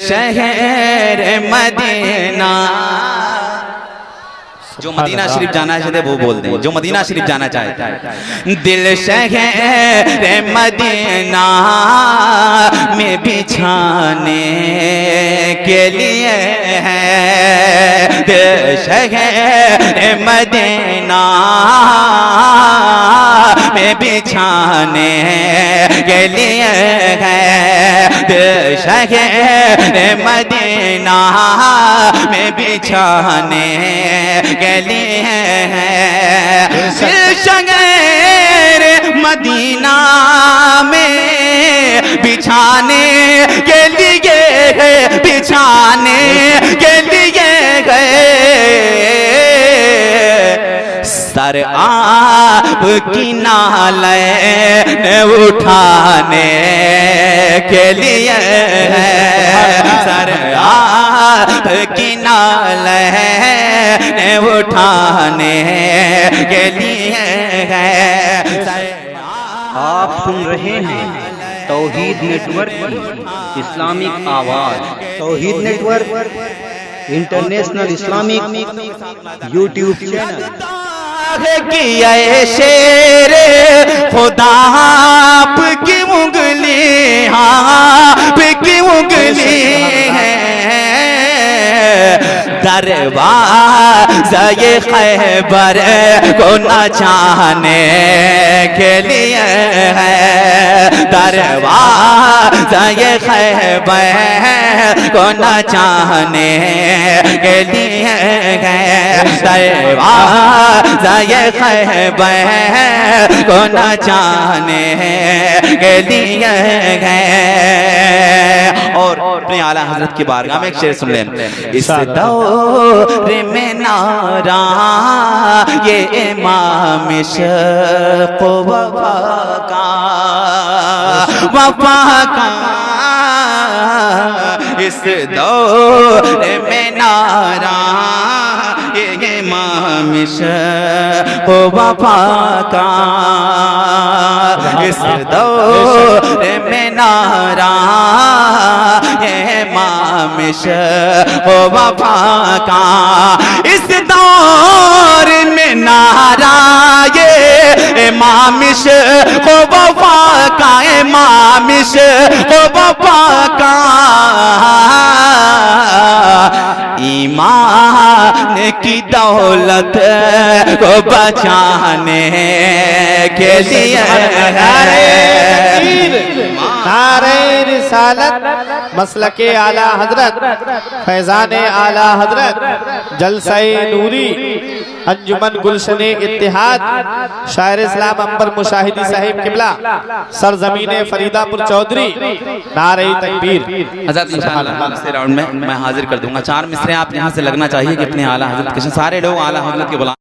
शहर मदीना। जो मदीना शरीफ जाना चाहते वो बोल दें, जो मदीना शरीफ जाना चाहता है। दिल शहर मदीना में बिछाने के लिए है, दिल शहर मदीना में बिछाने के लिए है, दिल शहर मदीना में बिछाने के लिए है, शहर मदीना में बिछाने के लिए है, बिछाने के लिए गए सर आप की नालें उठाने के लिए है, सर आप की नालें उठाने के लिए है। आप सुन रहे हैं तौहीद नेटवर्क की इस्लामिक आवाज। Tauheed network international Islamic YouTube channel किया शेर खुदा आपकी उंगली, हाँ की उंगली है, दरवाज़ा ये खैबर को न चाहने के लिए है, दरवाज़ा ये खैबर को न चाहने के लिए है, दरवाज़ा ये खैबर को न चाहने के लिए है। और अपने आला हजरत की बारगाह में एक शेर सुन लें। इस दौर में नारा ये इमाम इश्क़ वफ़ा का, वफ़ा का, इस दौर में नारा ये इमाम इश्क़ वफ़ा का, इस दौर में नारा ये इमाम इश्क़ वफ़ा का, इस दौर में नारा ये इमाम इश्क़ वफ़ा का, इमाम इश्क़ वफ़ा का, ईमान की दौलत को बचाने के लिए नारे रिसालत मसलके आला हजरत फैजाने आला हजरत जलसाए नूरी अंजुमन गुलशन इत्तिहाद शायर इस्लाम अंबर मुशाहिदी साहिब किबला सरजमीने फरीदापुर चौधरी नारे तकबीर। हज़रत इंशाअल्लाह इस राउंड में मैं हाजिर कर दूंगा। 4 मिसरे आप यहाँ से लगना चाहिए कि अपने आला हजरत के सारे लोग आला हजरत के बुला